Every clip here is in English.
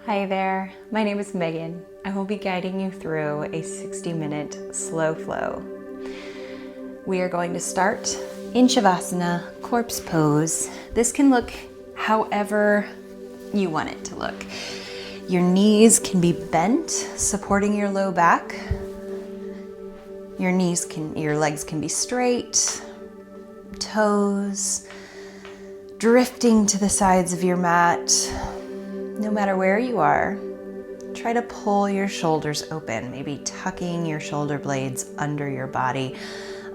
Hi there, my name is Megan. I will be guiding you through a 60-minute slow flow. We are going to start in Shavasana, corpse pose. This can look however you want it to look. Your knees can be bent, supporting your low back. Your legs can be straight, toes drifting to the sides of your mat. No matter where you are, try to pull your shoulders open, maybe tucking your shoulder blades under your body,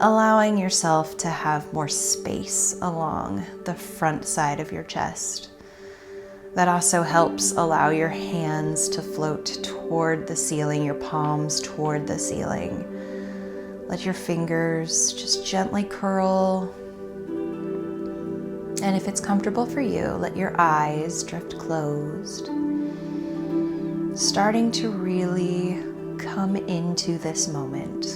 allowing yourself to have more space along the front side of your chest. That also helps allow your hands to float toward the ceiling, your palms toward the ceiling. Let your fingers just gently curl. And if it's comfortable for you, let your eyes drift closed. Starting to really come into this moment.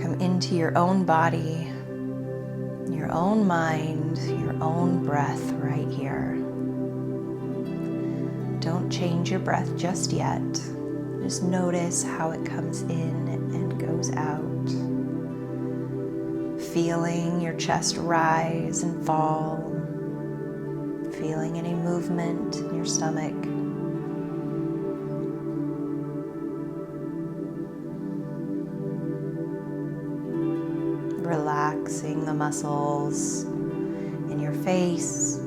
Come into your own body, your own mind, your own breath right here. Don't change your breath just yet. Just notice how it comes in and goes out. Feeling your chest rise and fall. Feeling any movement in your stomach. Relaxing the muscles in your face.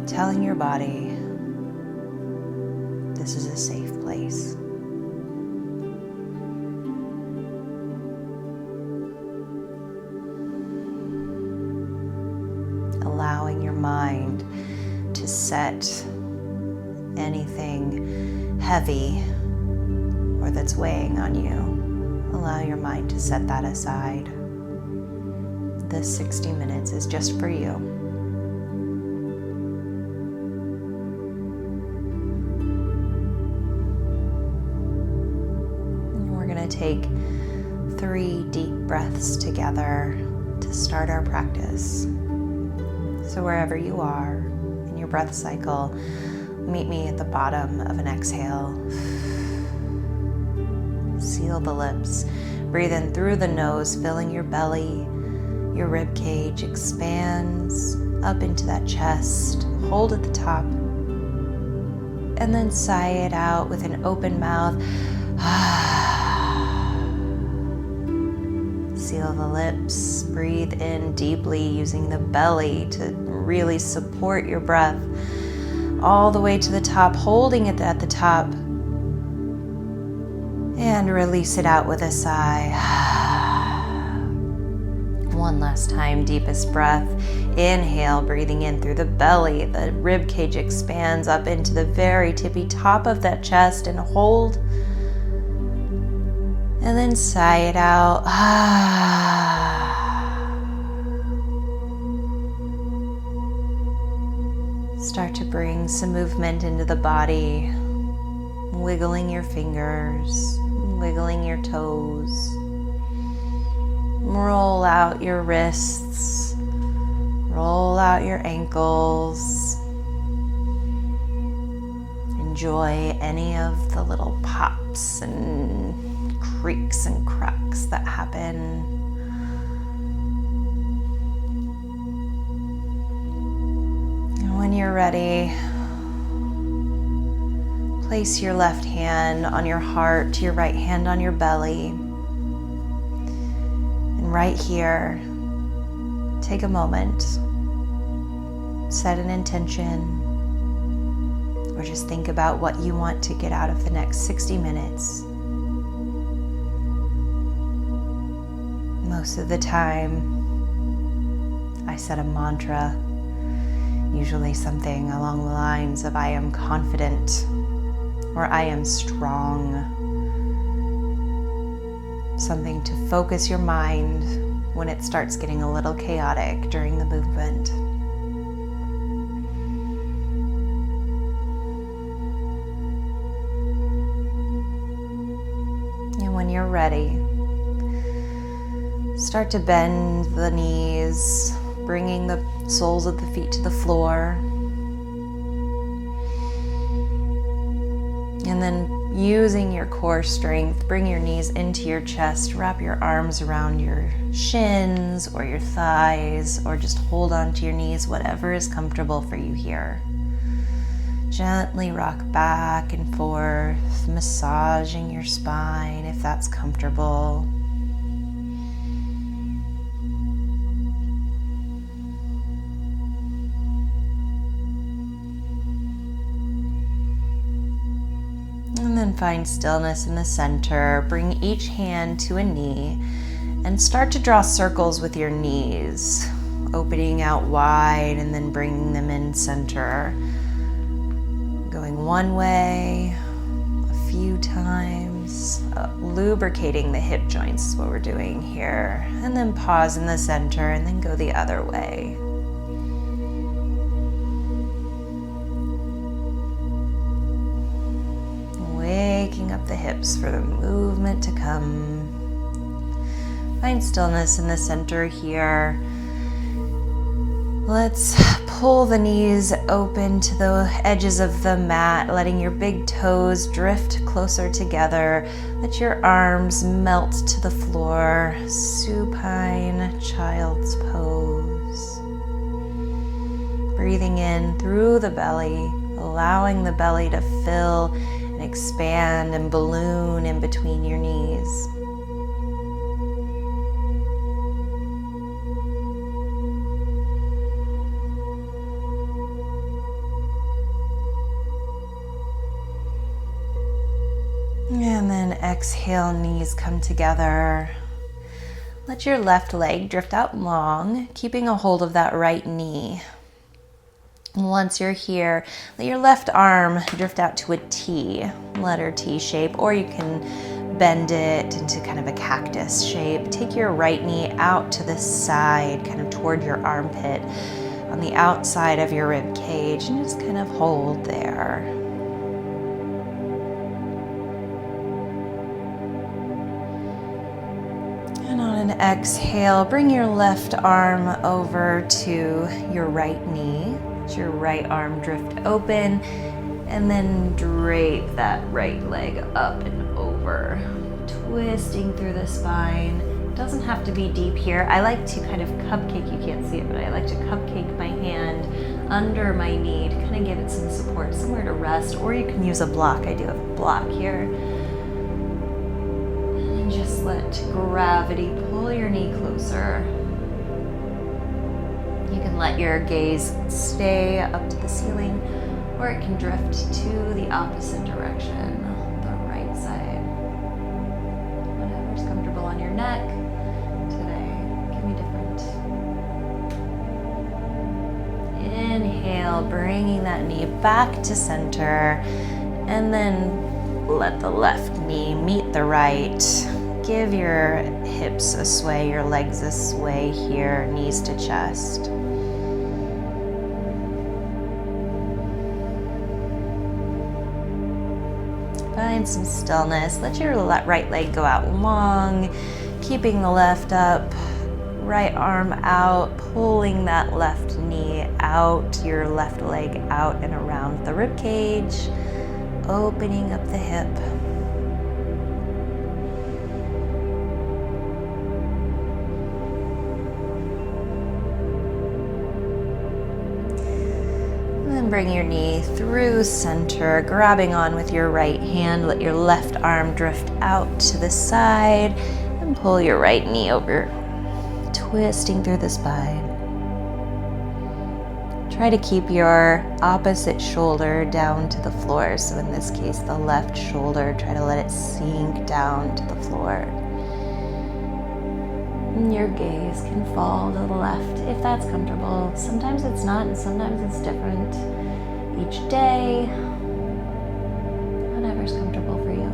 Telling your body this is a safe place. Allowing your mind to set anything heavy or that's weighing on you. Allow your mind to set that aside. This 60 minutes is just for you. And we're going to take 3 deep breaths together to start our practice. So wherever you are in your breath cycle, meet me at the bottom of an exhale. Seal the lips. Breathe in through the nose, filling your belly. Your rib cage expands up into that chest. Hold at the top. And then sigh it out with an open mouth. Seal the lips. Breathe in deeply using the belly to really support your breath all the way to the top, holding it at the top. And release it out with a sigh. One last time, deepest breath. Inhale, breathing in through the belly. The rib cage expands up into the very tippy top of that chest and hold. And then sigh it out. Start to bring some movement into the body. Wiggling your fingers, wiggling your toes. Roll out your wrists. Roll out your ankles. Enjoy any of the little pops and creaks and cracks that happen. And when you're ready, place your left hand on your heart, your right hand on your belly. And right here, take a moment, set an intention, or just think about what you want to get out of the next 60 minutes. Most of the time, I set a mantra, usually something along the lines of I am confident or I am strong. Something to focus your mind when it starts getting a little chaotic during the movement. And when you're ready, start to bend the knees, bringing the soles of the feet to the floor. And then using your core strength, bring your knees into your chest, wrap your arms around your shins or your thighs, or just hold onto your knees, whatever is comfortable for you here. Gently rock back and forth, massaging your spine if that's comfortable. And then find stillness in the center. Bring each hand to a knee and start to draw circles with your knees, opening out wide and then bringing them in center. Going one way, a few times, lubricating the hip joints is what we're doing here. And then pause in the center and then go the other way. Waking up the hips for the movement to come. Find stillness in the center here. Let's pull the knees open to the edges of the mat, letting your big toes drift closer together. Let your arms melt to the floor. Supine child's pose. Breathing in through the belly, allowing the belly to fill and expand and balloon in between your knees. And then exhale, knees come together. Let your left leg drift out long, keeping a hold of that right knee. Once you're here, let your left arm drift out to a T, letter T shape, or you can bend it into kind of a cactus shape. Take your right knee out to the side, kind of toward your armpit, on the outside of your rib cage, and just kind of hold there. And on an exhale, bring your left arm over to your right knee. Let your right arm drift open, and then drape that right leg up and over, twisting through the spine. It doesn't have to be deep here. I like to kind of cupcake, you can't see it, but I like to cupcake my hand under my knee to kind of give it some support, somewhere to rest, or you can use a block. I do have a block here. And just let gravity pull your knee closer. You can let your gaze stay up to the ceiling, or it can drift to the opposite direction, the right side. Whatever's comfortable on your neck today can be different. Inhale, bringing that knee back to center, and then let the left knee meet the right. Give your hips a sway, your legs a sway here, knees to chest. Find some stillness. Let your right leg go out long, keeping the left up, right arm out, pulling that left knee out, your left leg out and around the rib cage, opening up the hip. Bring your knee through center, grabbing on with your right hand. Let your left arm drift out to the side and pull your right knee over, twisting through the spine. Try to keep your opposite shoulder down to the floor. So in this case, the left shoulder, try to let it sink down to the floor. And your gaze can fall to the left if that's comfortable. Sometimes it's not, and sometimes it's different. Each day, whatever's comfortable for you.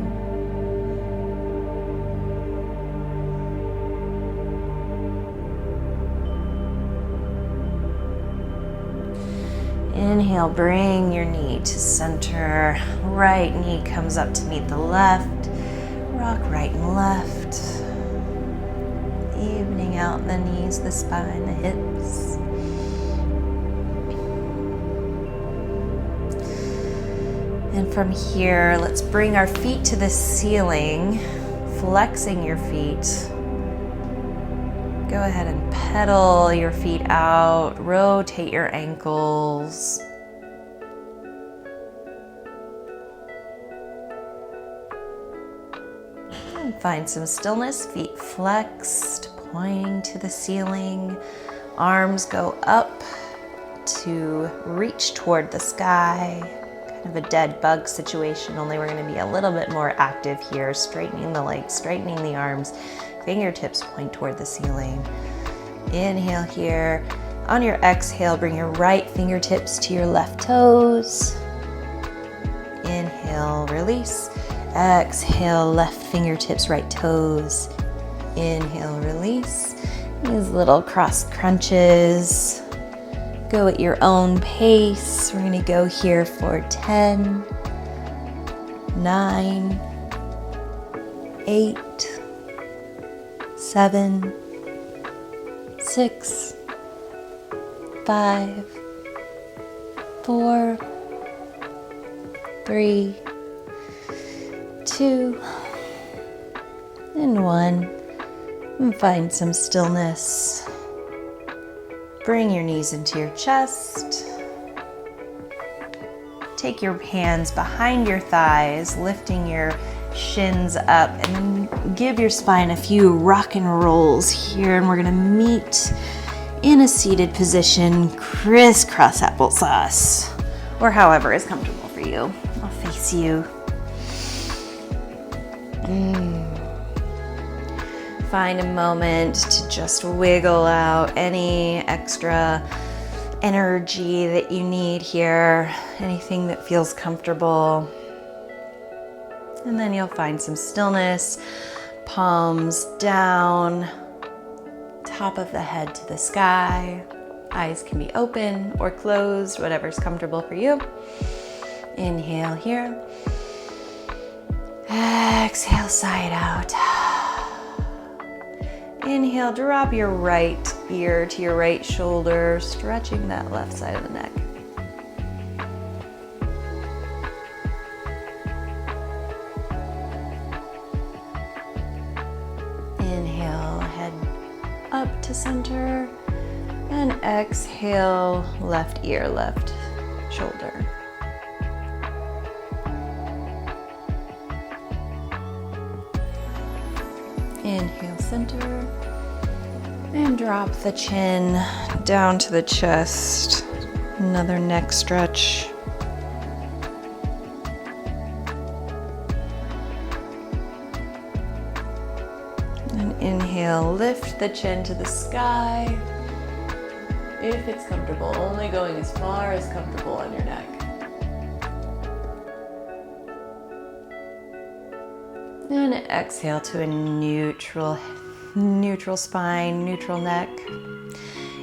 Inhale, bring your knee to center. Right knee comes up to meet the left. Rock right and left. Evening out the knees, the spine, the hips. And From here, let's bring our feet to the ceiling, flexing your feet. Go ahead and pedal your feet out, rotate your ankles. And find some stillness, feet flexed, pointing to the ceiling. Arms go up to reach toward the sky. Kind of a dead bug situation, only we're going to be a little bit more active here, straightening the legs, straightening the arms. Fingertips point toward the ceiling. Inhale here. On your exhale, bring your right fingertips to your left toes. Inhale, release. Exhale, left fingertips, right toes. Inhale, release. These little cross crunches. Go at your own pace. We're going to go here for 10, 9, 8, 7, 6, 5, 4, 3, 2, and 1. And find some stillness. Bring your knees into your chest. Take your hands behind your thighs, lifting your shins up, and then give your spine a few rock and rolls here. And we're gonna meet in a seated position, crisscross applesauce, or however is comfortable for you. I'll face you. Find a moment to just wiggle out any extra energy that you need here, anything that feels comfortable. And then you'll find some stillness, palms down, top of the head to the sky. Eyes can be open or closed, whatever's comfortable for you. Inhale here. Exhale, side out. Inhale, drop your right ear to your right shoulder, stretching that left side of the neck. Inhale, head up to center, and exhale, left ear, left shoulder. Inhale, center, and drop the chin down to the chest. Another neck stretch. And inhale, lift the chin to the sky. If it's comfortable, only going as far as comfortable on your neck. And exhale to a neutral spine, neutral neck.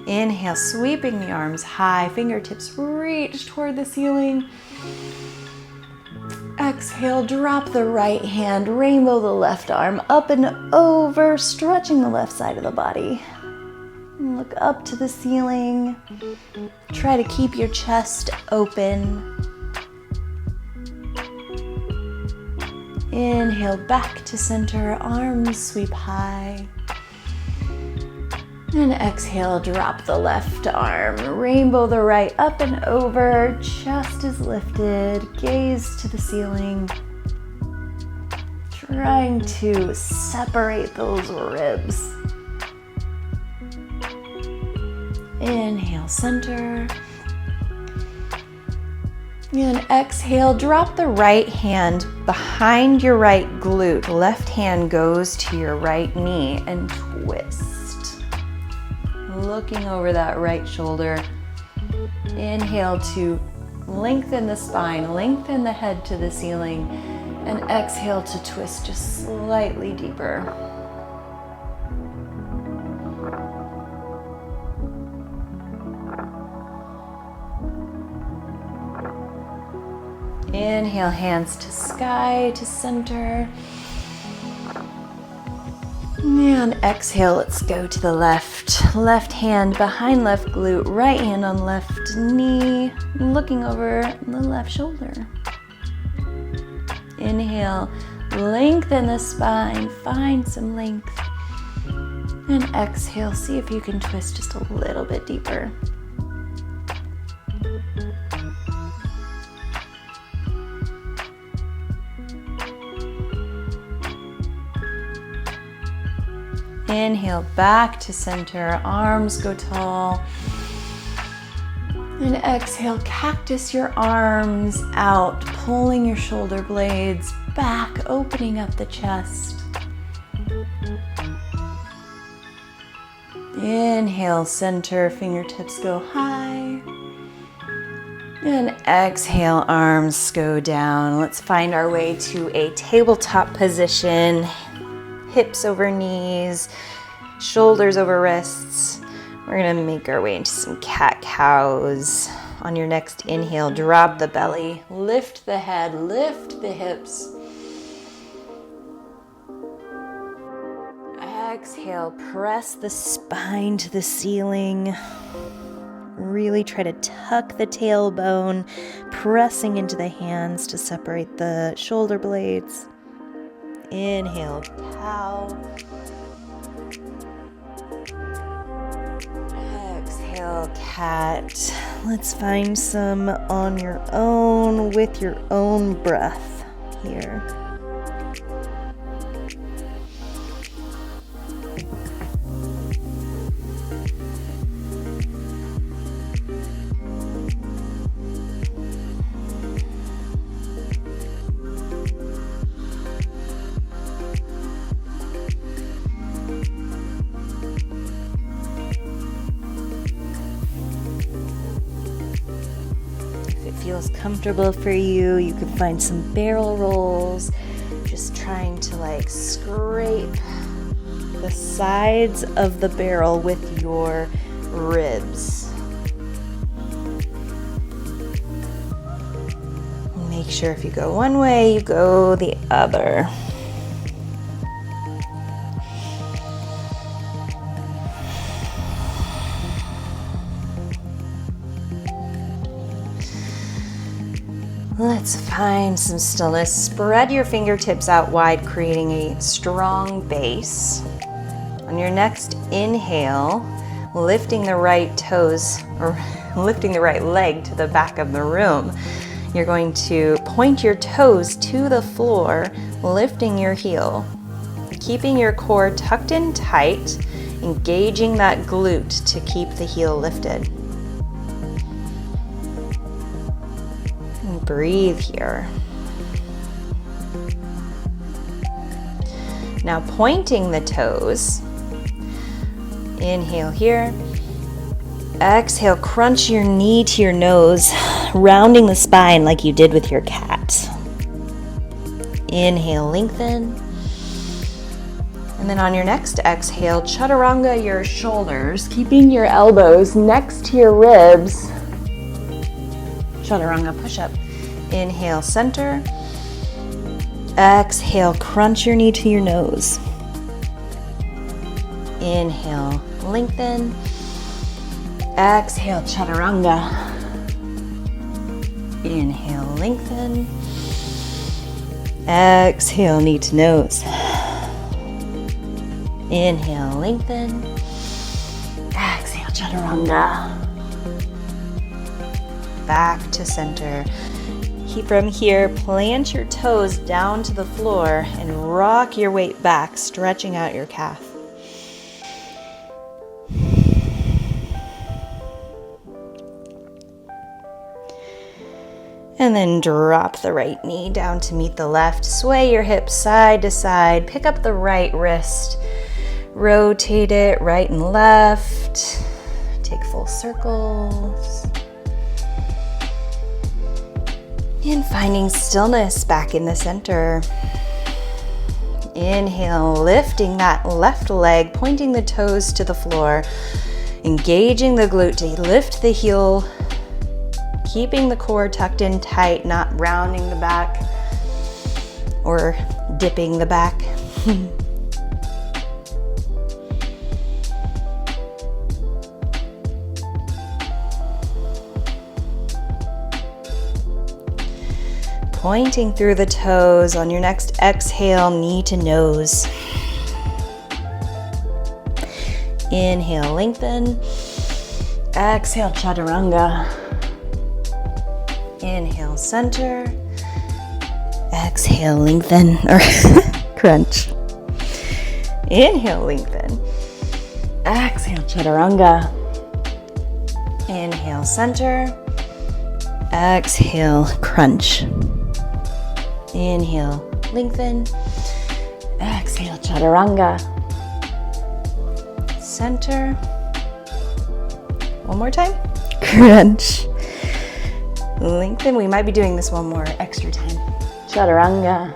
Inhale, sweeping the arms high, fingertips reach toward the ceiling. Exhale, drop the right hand, rainbow the left arm up and over, stretching the left side of the body. And look up to the ceiling. Try to keep your chest open. Inhale, back to center, arms sweep high. And exhale, drop the left arm, rainbow the right up and over, chest is lifted, gaze to the ceiling. Trying to separate those ribs. Inhale, center. And exhale, drop the right hand behind your right glute. Left hand goes to your right knee and twist. Looking over that right shoulder. Inhale to lengthen the spine, lengthen the head to the ceiling, and exhale to twist just slightly deeper. Inhale, hands to sky, to center. And exhale, let's go to the left. Left hand behind left glute, right hand on left knee, looking over the left shoulder. Inhale, lengthen the spine, find some length. And exhale, see if you can twist just a little bit deeper. Inhale, back to center, arms go tall. And exhale, cactus your arms out, pulling your shoulder blades back, opening up the chest. Inhale, center, fingertips go high. And exhale, arms go down. Let's find our way to a tabletop position. Hips over knees, shoulders over wrists. We're gonna make our way into some cat-cows. On your next inhale, drop the belly, lift the head, lift the hips. Exhale, press the spine to the ceiling. Really try to tuck the tailbone, pressing into the hands to separate the shoulder blades. Inhale, cow. Exhale, cat. Let's find some on your own with your own breath here. Feels comfortable for you. You can find some barrel rolls, just trying to scrape the sides of the barrel with your ribs. Make sure if you go one way, you go the other. Let's find some stillness. Spread your fingertips out wide, creating a strong base. On your next inhale, lifting the right toes or lifting the right leg to the back of the room. You're going to point your toes to the floor, lifting your heel, keeping your core tucked in tight, engaging that glute to keep the heel lifted. Breathe here. Now pointing the toes. Inhale here. Exhale, crunch your knee to your nose, rounding the spine like you did with your cat. Inhale, lengthen. And then on your next exhale, chaturanga your shoulders, keeping your elbows next to your ribs. Chaturanga push-up. Inhale, center. Exhale, crunch your knee to your nose. Inhale, lengthen. Exhale, chaturanga. Inhale, lengthen. Exhale, knee to nose. Inhale, lengthen. Exhale, chaturanga. Back to center. From here, plant your toes down to the floor and rock your weight back, stretching out your calf. And then drop the right knee down to meet the left. Sway your hips side to side. Pick up the right wrist. Rotate it right and left. Take full circles. And finding stillness back in the center. Inhale, lifting that left leg, pointing the toes to the floor, engaging the glute to lift the heel, keeping the core tucked in tight, not rounding the back or dipping the back. Pointing through the toes. On your next exhale, knee to nose. Inhale, lengthen. Exhale, chaturanga. Inhale, center. Exhale, lengthen, or crunch. Inhale, lengthen. Exhale, chaturanga. Inhale, center. Exhale, crunch. Inhale, lengthen. Exhale, chaturanga. Center. One more time. Crunch. Lengthen. We might be doing this one more extra time. Chaturanga.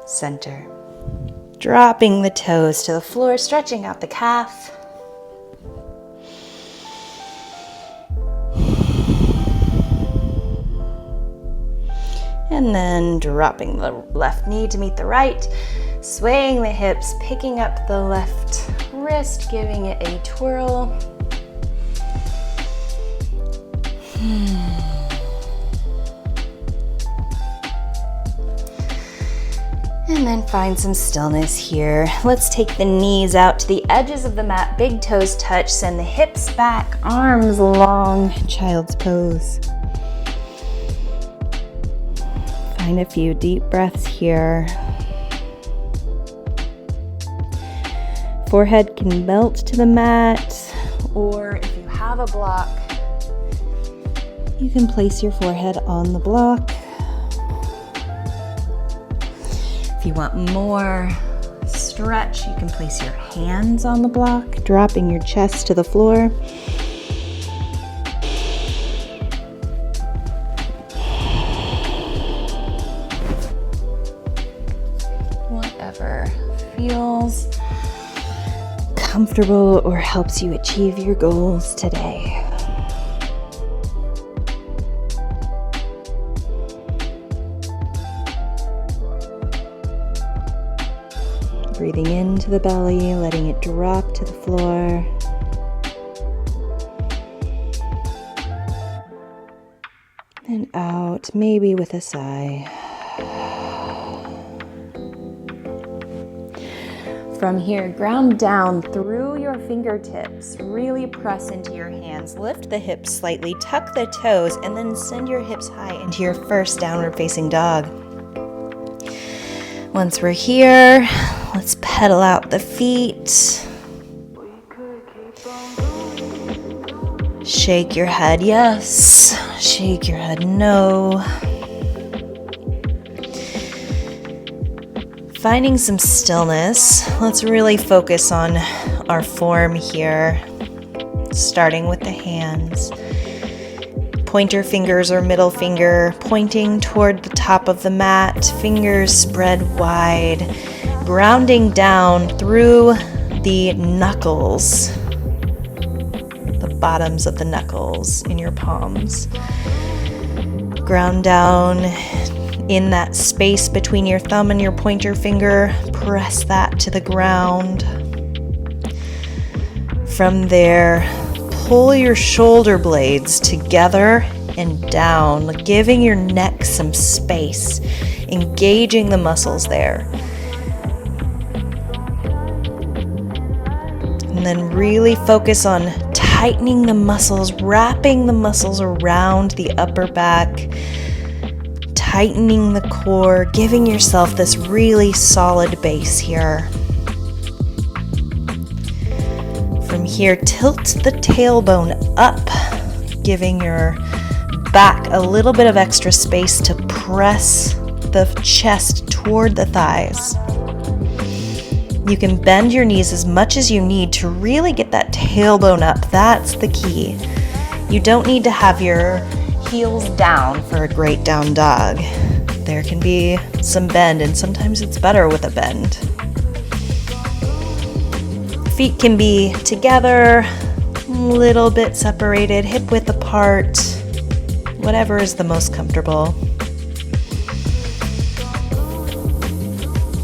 Center. Dropping the toes to the floor, stretching out the calf. And then dropping the left knee to meet the right, swaying the hips, picking up the left wrist, giving it a twirl. And then find some stillness here. Let's take the knees out to the edges of the mat, big toes touch, send the hips back, arms long, child's pose. Find a few deep breaths here. Forehead can melt to the mat, or if you have a block, you can place your forehead on the block. If you want more stretch, you can place your hands on the block, dropping your chest to the floor. Whatever feels comfortable or helps you achieve your goals today. Breathing into the belly, letting it drop to the floor. And out, maybe with a sigh. From here, ground down through your fingertips. Really press into your hands. Lift the hips slightly, tuck the toes, and then send your hips high into your first downward facing dog. Once we're here, let's pedal out the feet. Shake your head yes, shake your head no. Finding some stillness, let's really focus on our form here, starting with the hands. Pointer fingers or middle finger pointing toward the top of the mat, fingers spread wide, grounding down through the knuckles, the bottoms of the knuckles in your palms. Ground down in that space between your thumb and your pointer finger, press that to the ground. From there, pull your shoulder blades together and down, giving your neck some space, engaging the muscles there. And then really focus on tightening the muscles, wrapping the muscles around the upper back, tightening the core, giving yourself this really solid base here. From here, tilt the tailbone up, giving your back a little bit of extra space to press the chest toward the thighs. You can bend your knees as much as you need to really get that tailbone up. That's the key. You don't need to have your heels down for a great down dog. There can be some bend, and sometimes it's better with a bend. Feet can be together, a little bit separated, hip width apart, whatever is the most comfortable.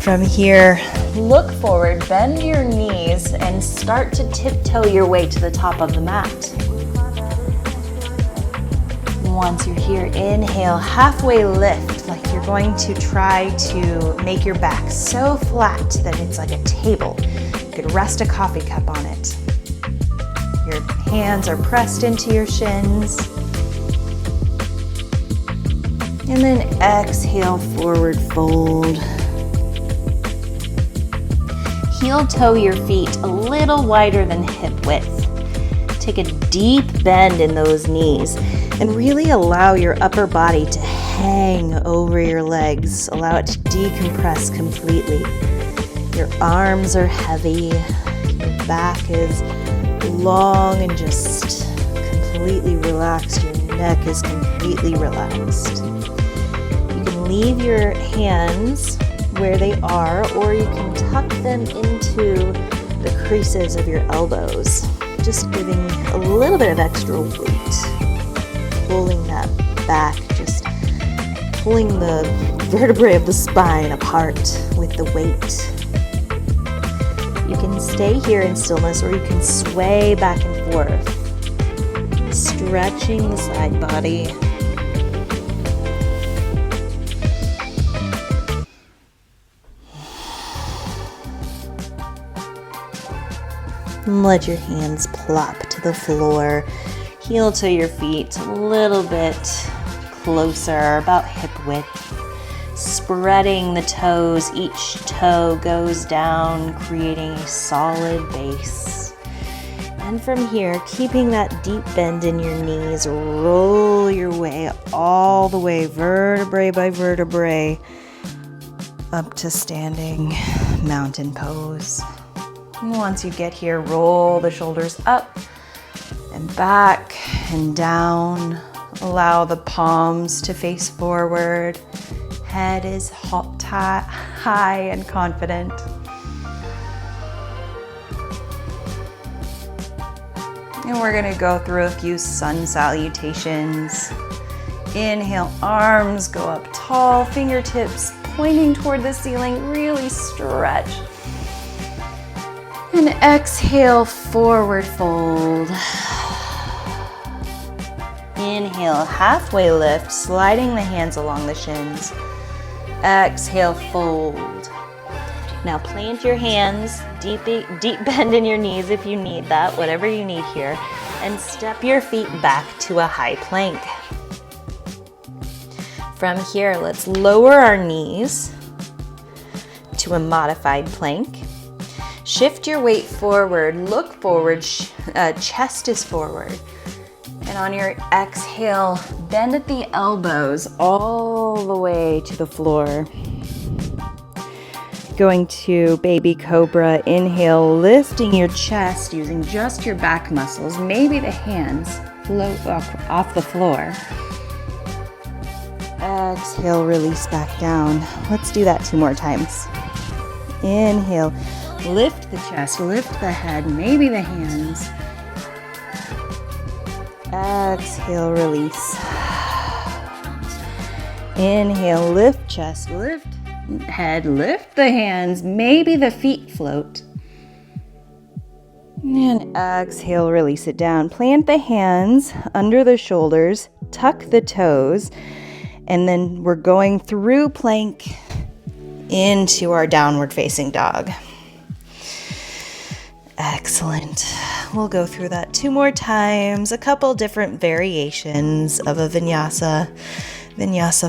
From here, look forward, bend your knees, and start to tiptoe your way to the top of the mat. Once you're here, inhale, halfway lift, like you're going to try to make your back so flat that it's like a table. You could rest a coffee cup on it. Your hands are pressed into your shins. And then exhale, forward fold. Heel toe your feet a little wider than hip width. Take a deep bend in those knees and really allow your upper body to hang over your legs. Allow it to decompress completely. Your arms are heavy. Your back is long and just completely relaxed. Your neck is completely relaxed. You can leave your hands where they are, or you can tuck them into the creases of your elbows. Just giving a little bit of extra weight, pulling that back, just pulling the vertebrae of the spine apart with the weight. You can stay here in stillness, or you can sway back and forth, stretching the side body. Let your hands plop to the floor. Heel to your feet a little bit closer, about hip width. Spreading the toes. Each toe goes down, creating a solid base. And from here, keeping that deep bend in your knees, roll your way all the way, vertebrae by vertebrae, up to standing mountain pose. Once you get here, roll the shoulders up and back and down. Allow the palms to face forward. Head is high and confident. And we're going to go through a few sun salutations. Inhale, arms go up tall, fingertips pointing toward the ceiling, really stretch. And exhale, forward fold. Inhale, halfway lift, sliding the hands along the shins. Exhale, fold. Now plant your hands, deep bend in your knees if you need that, whatever you need here, and step your feet back to a high plank. From here, let's lower our knees to a modified plank. Shift your weight forward, look forward, chest is forward. And on your exhale, bend at the elbows all the way to the floor. Going to baby cobra, inhale, lifting your chest using just your back muscles, maybe the hands float off the floor. Exhale, release back down. Let's do that 2 more times. Inhale, lift the chest, lift the head, maybe the hands. Exhale, release. Inhale, lift chest, lift head, lift the hands, maybe the feet float. And exhale, release it down. Plant the hands under the shoulders, tuck the toes, and then we're going through plank into our downward facing dog. Excellent. We'll go through that 2 more times, a couple different variations of a vinyasa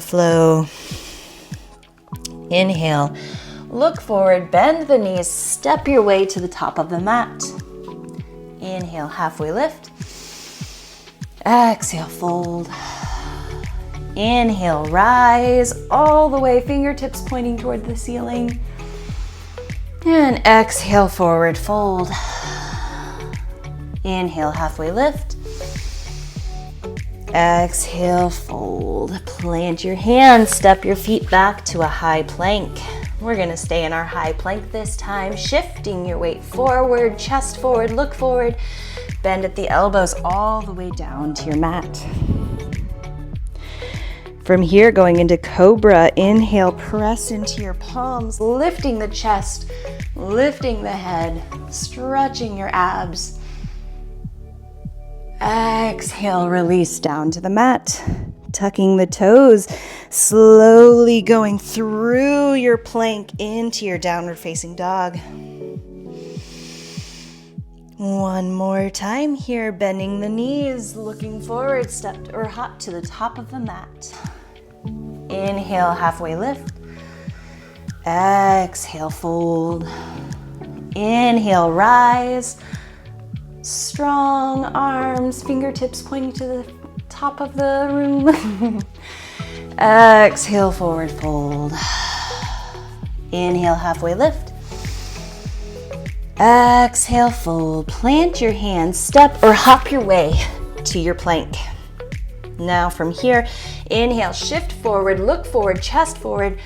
flow. Inhale, look forward, bend the knees, step your way to the top of the mat. Inhale, halfway lift. Exhale, fold. Inhale, rise all the way, fingertips pointing toward the ceiling. And exhale, forward fold. Inhale, halfway lift. Exhale, fold. Plant your hands, step your feet back to a high plank. We're gonna stay in our high plank this time, shifting your weight forward, chest forward, look forward. Bend at the elbows all the way down to your mat. From here, going into cobra, inhale, press into your palms, lifting the chest, lifting the head, stretching your abs. Exhale, release down to the mat. Tucking the toes, slowly going through your plank into your downward facing dog. One more time here, bending the knees, looking forward, step or hop to the top of the mat. Inhale, halfway lift. Exhale, fold. Inhale, rise. Strong arms, fingertips pointing to the top of the room. Exhale, forward fold. Inhale, halfway lift. Exhale, fold. Plant your hands, step or hop your way to your plank. Now from here, inhale, shift forward, look forward, chest forward.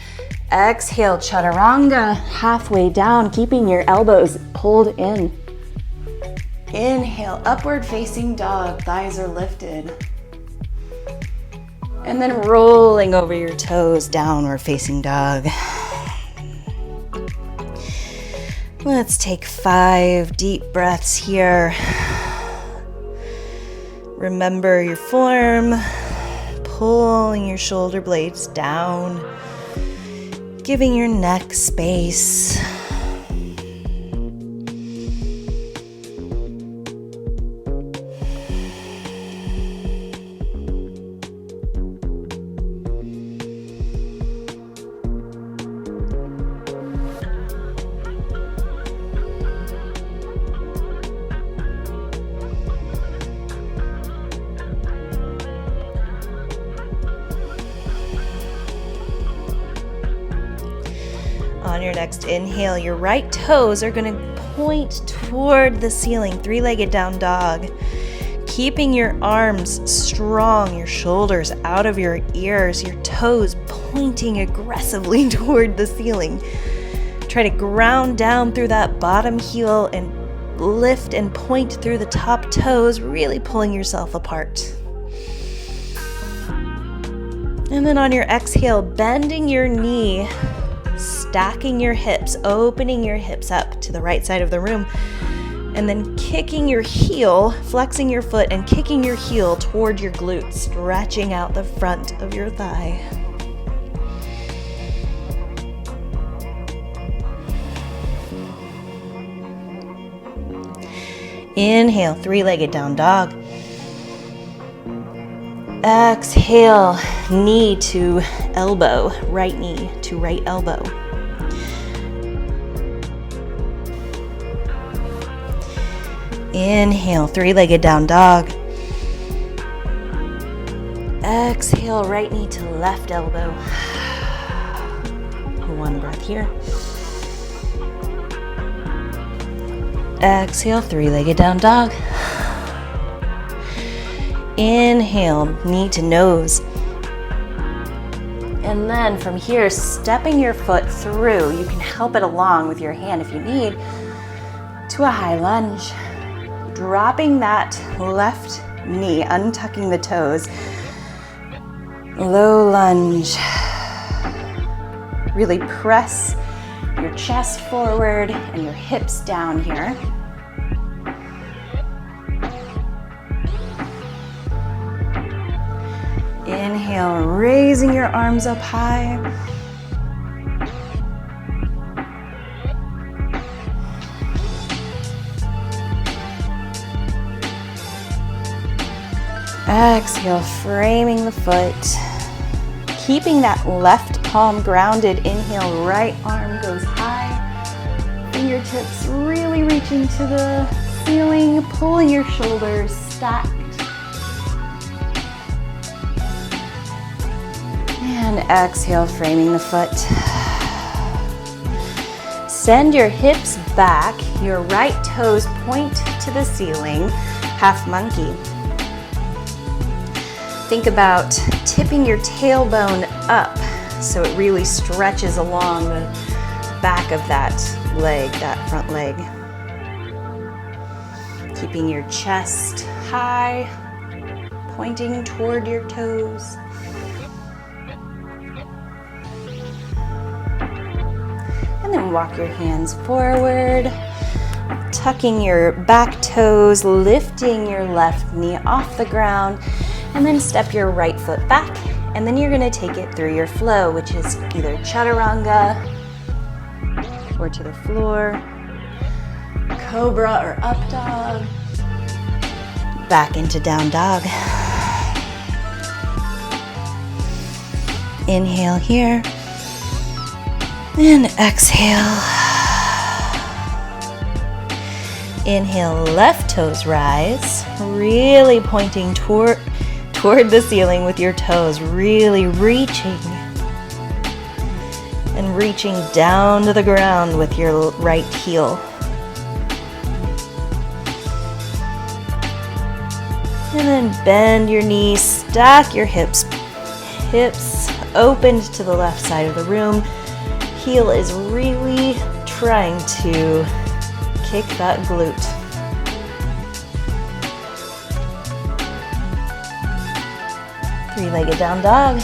Exhale, chaturanga, halfway down, keeping your elbows pulled in. Inhale, upward facing dog, thighs are lifted. And then rolling over your toes, downward facing dog. Let's take 5 deep breaths here. Remember your form, pulling your shoulder blades down, giving your neck space. On your next inhale, your right toes are going to point toward the ceiling, 3-legged down dog. Keeping your arms strong, your shoulders out of your ears, your toes pointing aggressively toward the ceiling. Try to ground down through that bottom heel and lift and point through the top toes, really pulling yourself apart. And then on your exhale, bending your knee, stacking your hips, opening your hips up to the right side of the room, and then kicking your heel, flexing your foot and kicking your heel toward your glutes, stretching out the front of your thigh. Inhale, 3-legged down dog. Exhale, knee to elbow, right knee to right elbow. Inhale, 3-legged down dog. Exhale, right knee to left elbow. One breath here. Exhale, 3-legged down dog. Inhale, knee to nose. And then from here, stepping your foot through, you can help it along with your hand if you need, to a high lunge. Dropping that left knee, untucking the toes. Low lunge. Really press your chest forward and your hips down here. Inhale, raising your arms up high. Exhale, framing the foot. Keeping that left palm grounded. Inhale, right arm goes high. Fingertips really reaching to the ceiling, pulling your shoulders stacked. And exhale, framing the foot. Send your hips back. Your right toes point to the ceiling. Half monkey. Think about tipping your tailbone up so it really stretches along the back of that leg, that front leg. Keeping your chest high, pointing toward your toes. And then walk your hands forward, tucking your back toes, lifting your left knee off the ground, and then step your right foot back. And then you're gonna take it through your flow, which is either chaturanga or to the floor, cobra or up dog, back into down dog. Inhale here, and exhale. Inhale, left toes rise, really pointing toward the ceiling with your toes, really reaching and reaching down to the ground with your right heel. And then bend your knees, stack your hips opened to the left side of the room. Heel is really trying to kick that glute. Three-legged down dog.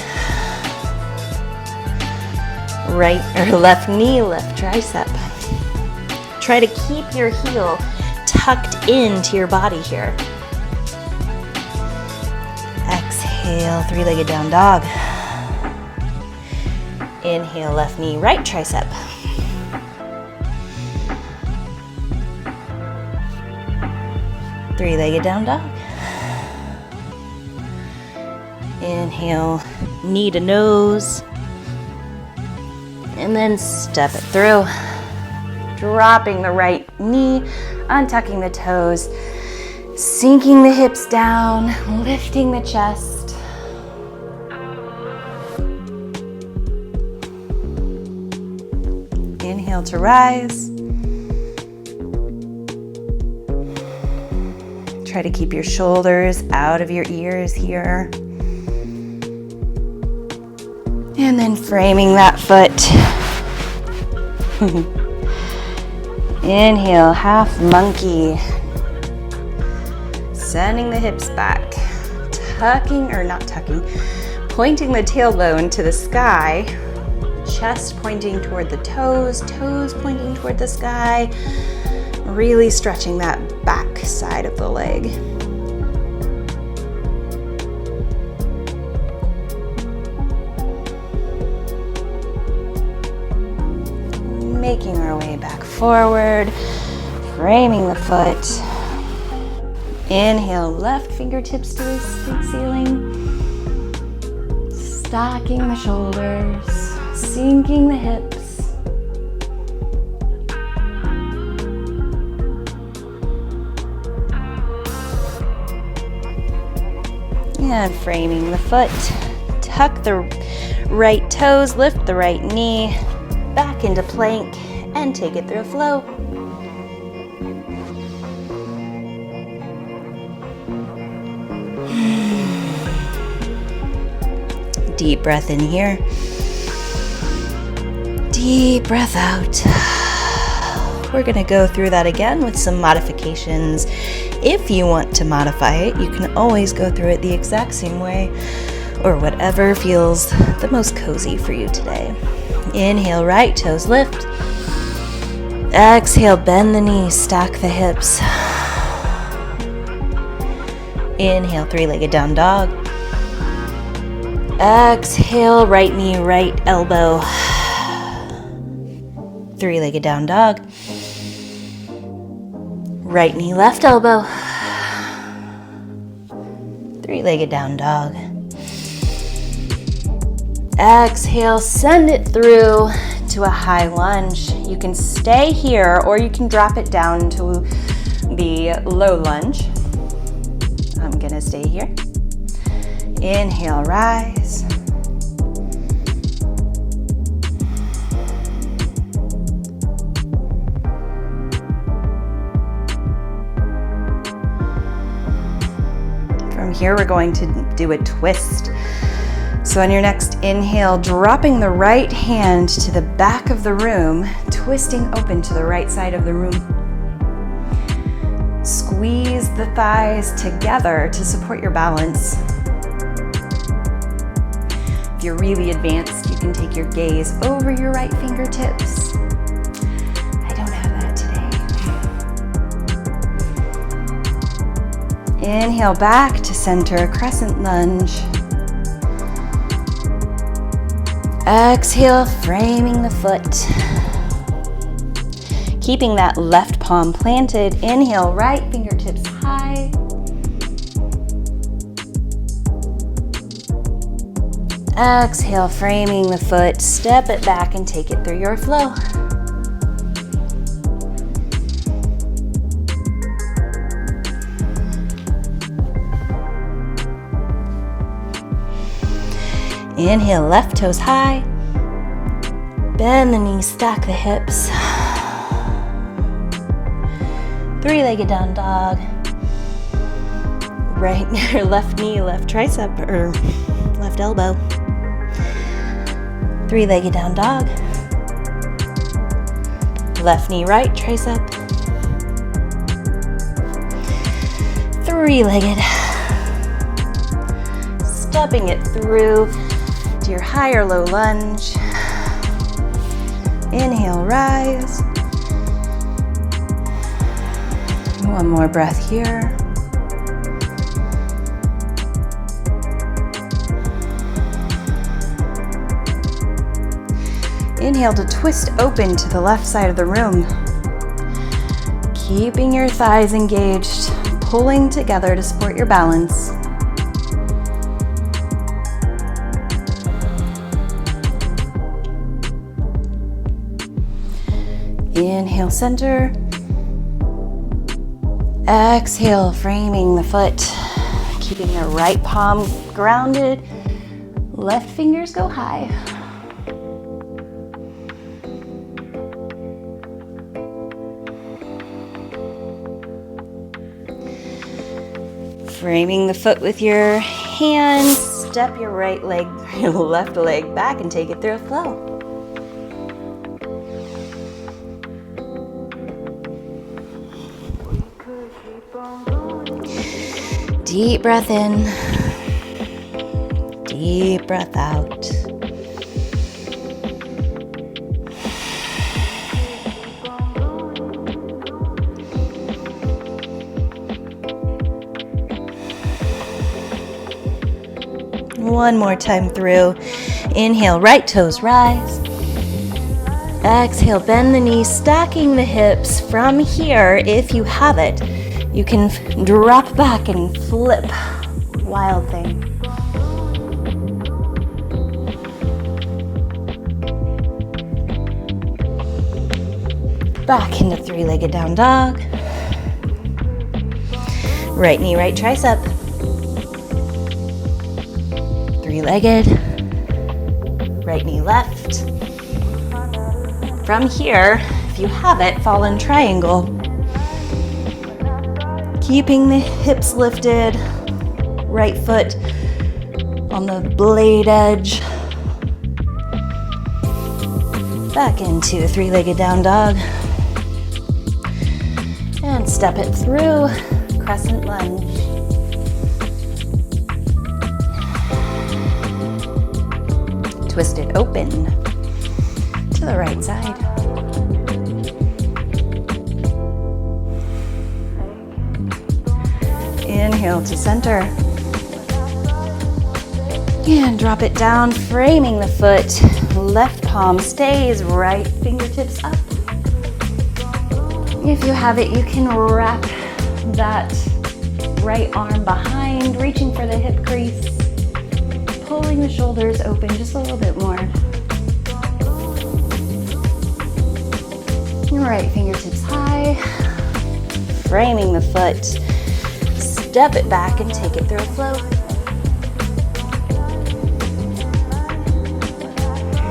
Right or left knee, left tricep. Try to keep your heel tucked into your body here. Exhale, three-legged down dog. Inhale, left knee, right tricep. Three-legged down dog. Inhale, knee to nose. And then step it through. Dropping the right knee, untucking the toes, sinking the hips down, lifting the chest. Inhale to rise. Try to keep your shoulders out of your ears here. And then framing that foot. Inhale, half monkey. Sending the hips back. Pointing the tailbone to the sky. Chest pointing toward the toes pointing toward the sky. Really stretching that back side of the leg. Making our way back forward, framing the foot. Inhale, left fingertips to the ceiling. Stacking the shoulders, sinking the hips. And framing the foot. Tuck the right toes, lift the right knee, back into plank, and take it through a flow. Deep breath in here. Deep breath out. We're going to go through that again with some modifications. If you want to modify it, you can always go through it the exact same way, or whatever feels the most cozy for you today. Inhale, right toes lift. Exhale, bend the knees, stack the hips. Inhale, three-legged down dog. Exhale, right knee, right elbow. Three-legged down dog. Right knee, left elbow. Three-legged down dog. Exhale, send it through to a high lunge. You can stay here or you can drop it down to the low lunge. I'm gonna stay here. Inhale, rise. From here, we're going to do a twist. So on your next inhale, dropping the right hand to the back of the room, twisting open to the right side of the room. Squeeze the thighs together to support your balance. If you're really advanced, you can take your gaze over your right fingertips. I don't have that today. Inhale back to center, crescent lunge. Exhale, framing the foot. Keeping that left palm planted. Inhale, right fingertips high. Exhale, framing the foot. Step it back and take it through your flow. Inhale, left toes high. Bend the knees, stack the hips. Three-legged down dog. Right, left knee, left tricep, or left elbow. Three-legged down dog. Left knee, right tricep. Three-legged. Stepping it through to your high or low lunge. Inhale, rise. One more breath here. Inhale to twist open to the left side of the room. Keeping your thighs engaged, pulling together to support your balance. Inhale, center. Exhale, framing the foot. Keeping the right palm grounded. Left fingers go high. Framing the foot with your hands. Step your right leg, your left leg back and take it through a flow. Deep breath in, deep breath out. One more time through. Inhale, right toes rise. Exhale, bend the knees, stacking the hips. From here, if you have it, you can drop back and flip. Wild thing. Back into three-legged down dog. Right knee, right tricep. Three-legged. Right knee left. From here, if you have it, fall in triangle. Keeping the hips lifted. Right foot on the blade edge. Back into three-legged down dog. And step it through, crescent lunge. Twist it open to the right side. Inhale to center. And drop it down, framing the foot. Left palm stays, right fingertips up. If you have it, you can wrap that right arm behind, reaching for the hip crease. Pulling the shoulders open just a little bit more. Right fingertips high. Framing the foot. Step it back and take it through a flow.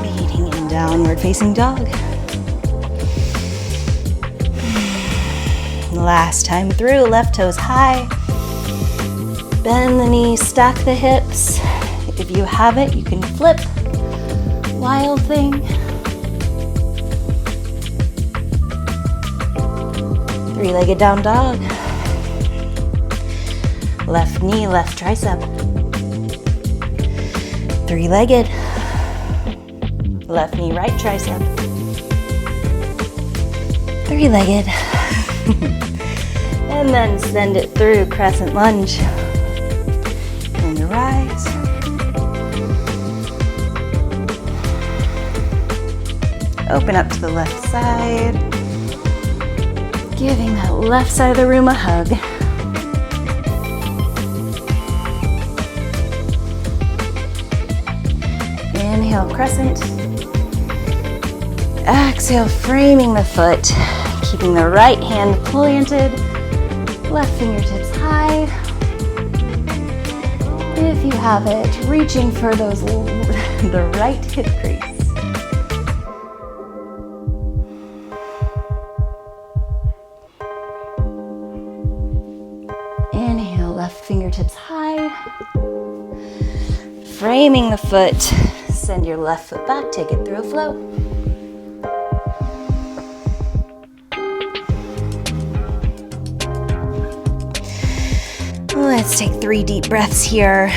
Meeting in downward facing dog. Last time through, left toes high. Bend the knees, stack the hips. If you have it, you can flip. Wild thing. Three-legged down dog. Left knee, left tricep. Three-legged. Left knee, right tricep. And then send it through crescent lunge. And rise. Open up to the left side. Giving that left side of the room a hug. Inhale, crescent. Exhale, framing the foot. Keeping the right hand planted. Left fingertips high. If you have it, reaching for the right hip crease. Inhale, left fingertips high. Framing the foot. Send your left foot back, take it through a float. Let's take 3 deep breaths here.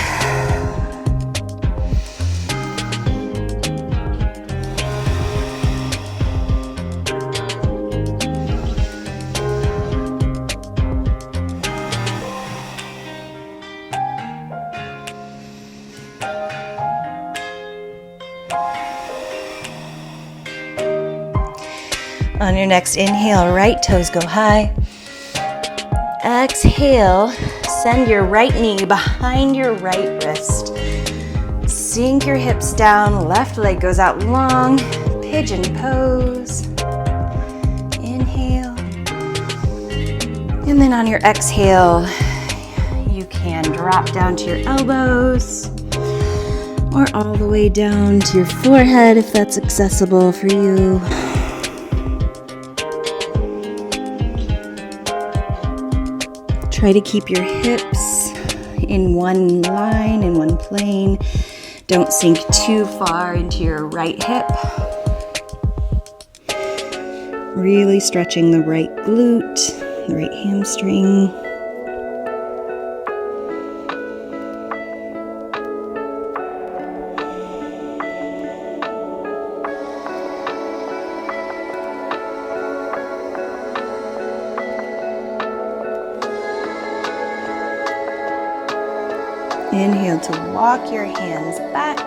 On your next inhale, right toes go high. Exhale, send your right knee behind your right wrist. Sink your hips down, left leg goes out long, pigeon pose. Inhale. And then on your exhale, you can drop down to your elbows or all the way down to your forehead if that's accessible for you. Try to keep your hips in one line, in one plane. Don't sink too far into your right hip. Really stretching the right glute, the right hamstring. Inhale to walk your hands back.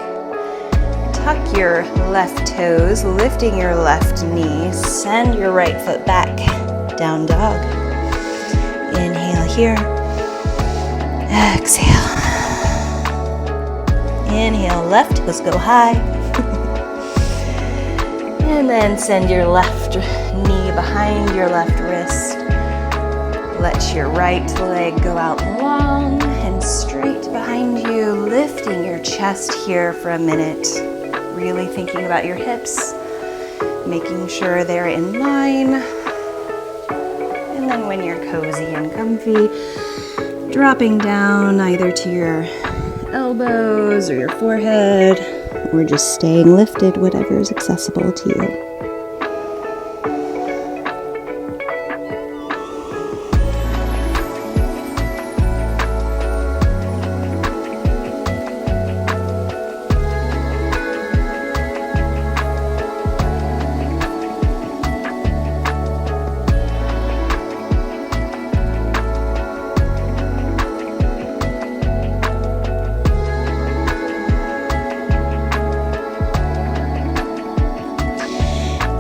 Tuck your left toes, lifting your left knee. Send your right foot back. Down dog. Inhale here. Exhale. Inhale, left toes go high. And then send your left knee behind your left wrist. Let your right leg go out long and straight behind you, lifting your chest here for a minute. Really thinking about your hips, making sure they're in line. And then when you're cozy and comfy, dropping down either to your elbows or your forehead, or just staying lifted, whatever is accessible to you.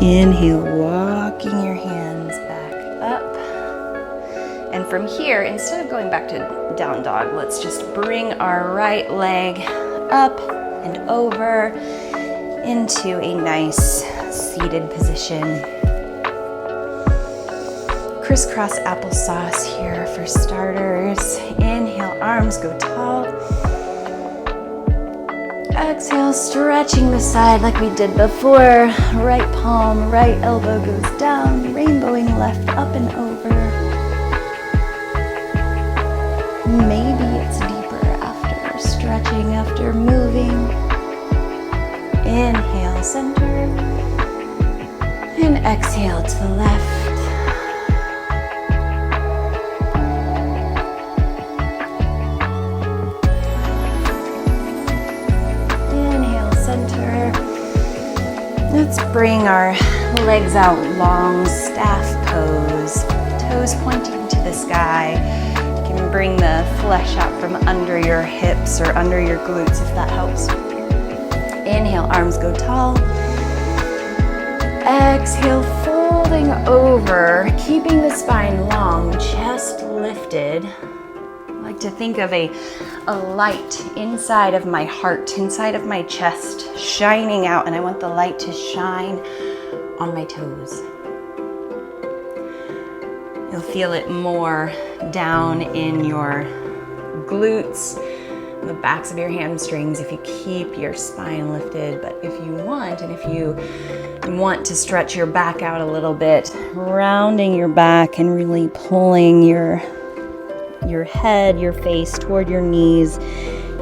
Inhale, walking your hands back up. And from here, instead of going back to down dog, let's just bring our right leg up and over into a nice seated position. Crisscross applesauce here for starters. Inhale, arms go tall. Exhale, stretching the side like we did before. Right palm, right elbow goes down, rainbowing left up and over. Maybe it's deeper after stretching, after moving. Inhale, center. And exhale to the left. Let's bring our legs out long, staff pose. toes pointing to the sky. You can bring the flesh out from under your hips or under your glutes if that helps. Inhale, arms go tall. Exhale, folding over, keeping the spine long, chest lifted. I like to think of a light inside of my heart, inside of my chest, shining out, and I want the light to shine on my toes. You'll feel it more down in your glutes, the backs of your hamstrings if you keep your spine lifted. But if you want, and if you want to stretch your back out a little bit, rounding your back and really pulling your head, your face toward your knees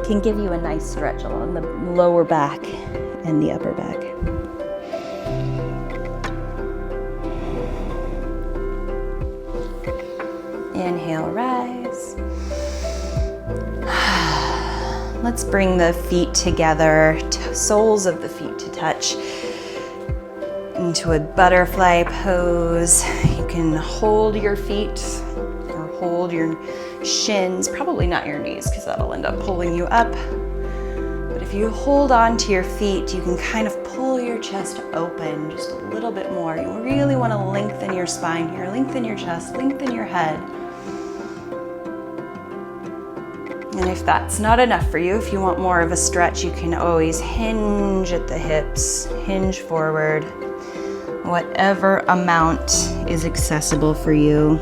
can give you a nice stretch along the lower back and the upper back. Inhale, rise. Let's bring the feet together, soles of the feet to touch, into a butterfly pose. You can hold your feet or hold your shins, probably not your knees because that'll end up pulling you up. But if you hold on to your feet, you can kind of pull your chest open just a little bit more. You really want to lengthen your spine here, lengthen your chest, lengthen your head. And if that's not enough for you, if you want more of a stretch, you can always hinge at the hips, hinge forward, whatever amount is accessible for you.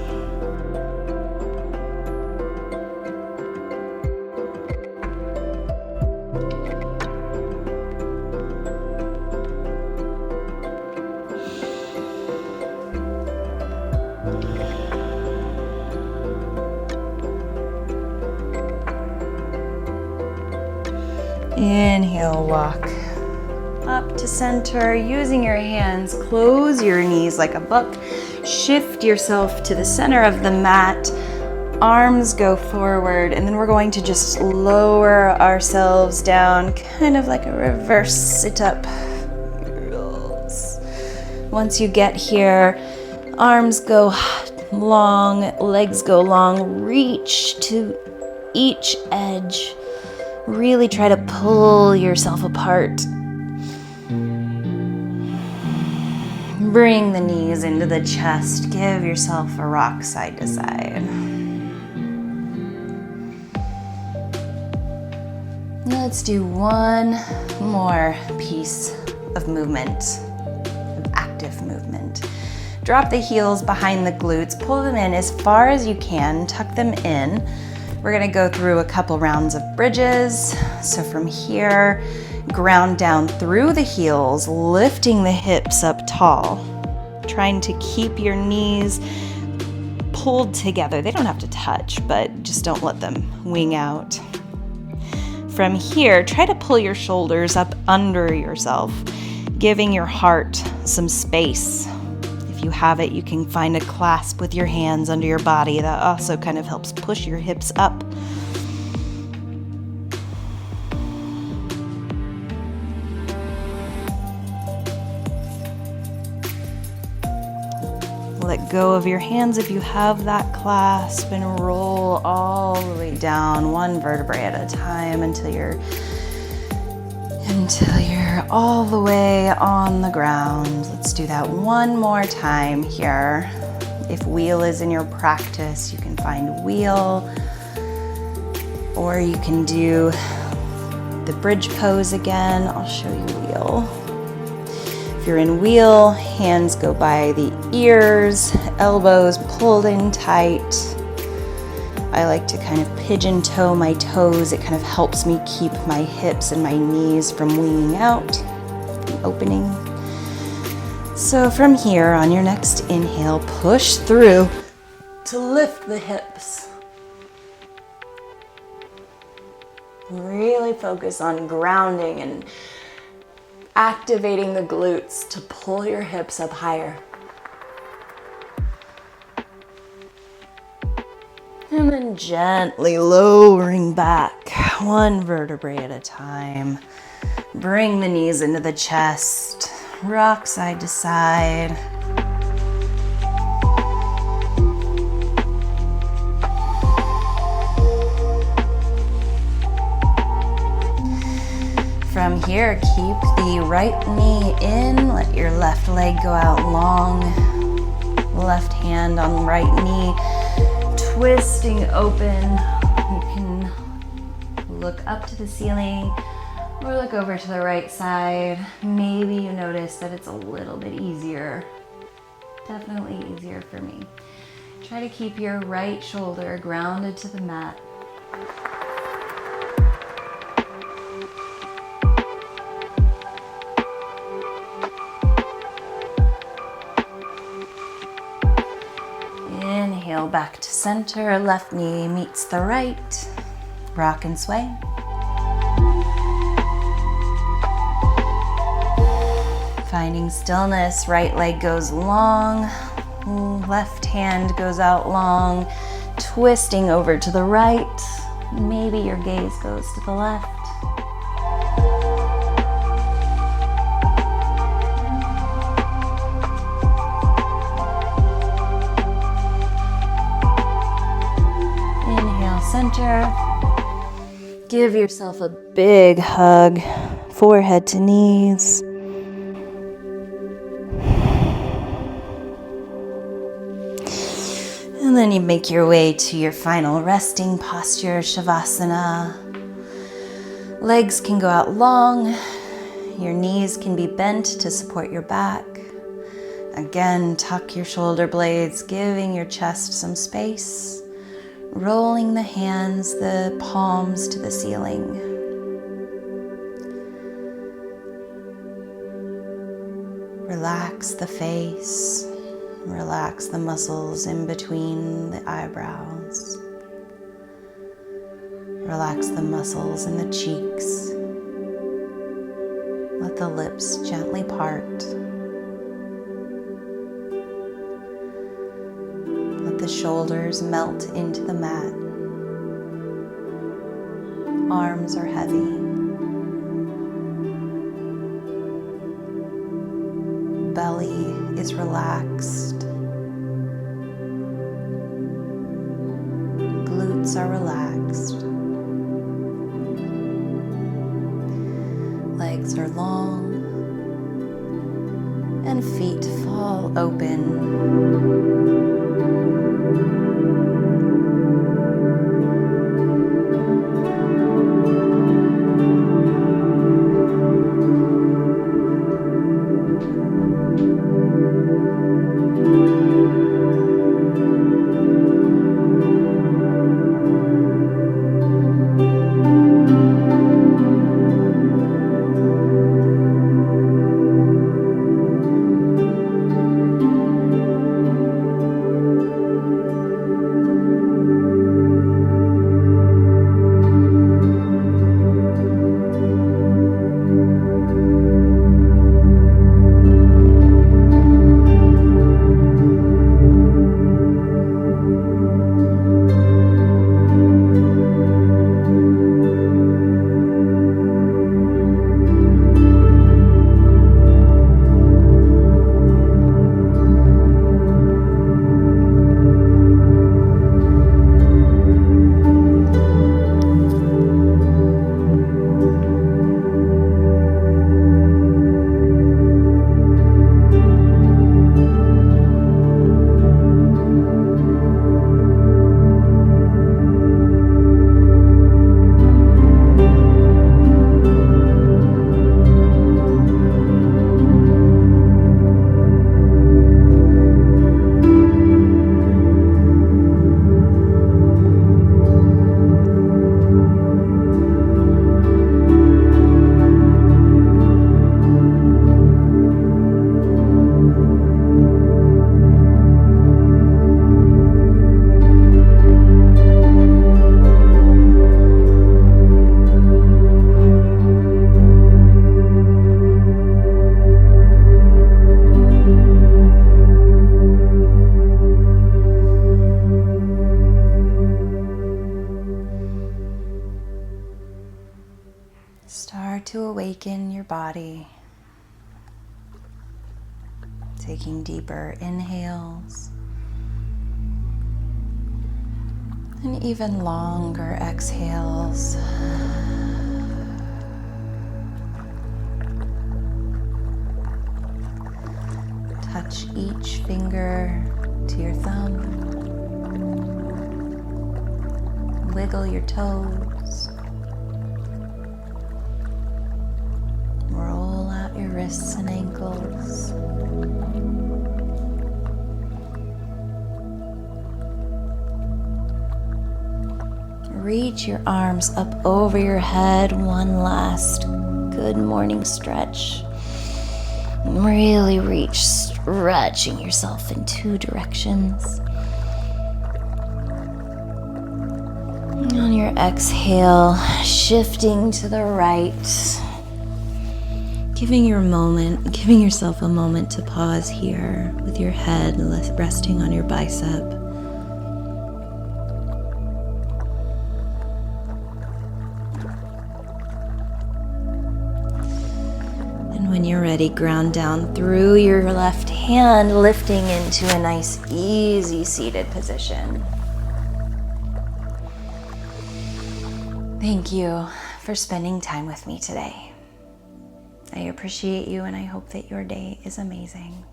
Inhale, walk up to center, using your hands, close your knees like a book, shift yourself to the center of the mat, arms go forward, and then we're going to just lower ourselves down, kind of like a reverse sit-up. Once you get here, arms go long, legs go long, reach to each edge. Really try to pull yourself apart. Bring the knees into the chest. Give yourself a rock side to side. Let's do one more piece of movement, of active movement. Drop the heels behind the glutes. Pull them in as far as you can. Tuck them in. We're gonna go through a couple rounds of bridges. So from here, ground down through the heels, lifting the hips up tall, trying to keep your knees pulled together. They don't have to touch, but just don't let them wing out. From here, try to pull your shoulders up under yourself, giving your heart some space. If you have it, you can find a clasp with your hands under your body. That also kind of helps push your hips up. Let go of your hands if you have that clasp and roll all the way down, one vertebrae at a time until you're all the way on the ground. Let's do that one more time here. If wheel is in your practice, you can find wheel, or you can do the bridge pose again. I'll show you wheel. If you're in wheel, hands go by the ears, elbows pulled in tight. I like to kind of pigeon toe my toes. It kind of helps me keep my hips and my knees from winging out, from opening. So from here, on your next inhale, push through to lift the hips. Really focus on grounding and activating the glutes to pull your hips up higher. And then gently lowering back, one vertebrae at a time. Bring the knees into the chest, rock side to side. From here, keep the right knee in, let your left leg go out long. Left hand on right knee, twisting open. You can look up to the ceiling or look over to the right side. Maybe you notice that it's a little bit easier. Definitely easier for me. Try to keep your right shoulder grounded to the mat. Inhale back to center, left knee meets the right. Rock and sway. Finding stillness, right leg goes long, left hand goes out long, twisting over to the right. Maybe your gaze goes to the left. Inhale, center. Give yourself a big hug, forehead to knees. And then you make your way to your final resting posture, Shavasana. Legs can go out long. Your knees can be bent to support your back. Again, tuck your shoulder blades, giving your chest some space. Rolling the hands, the palms to the ceiling. Relax the face. Relax the muscles in between the eyebrows. Relax the muscles in the cheeks. Let the lips gently part. Let the shoulders melt into the mat. Arms are heavy. Belly is relaxed. Glutes are relaxed. Legs are long. And feet fall open. Start to awaken your body, taking deeper inhales and even longer exhales. Attach each finger to your thumb. Wiggle your toes. Roll out your wrists and ankles. Reach your arms up over your head. One last good morning stretch. Really reach, stretching yourself in 2 directions. On your exhale, shifting to the right. Giving yourself a moment to pause here with your head resting on your bicep. When you're ready, ground down through your left hand, lifting into a nice, easy seated position. Thank you for spending time with me today. I appreciate you, and I hope that your day is amazing.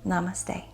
Namaste.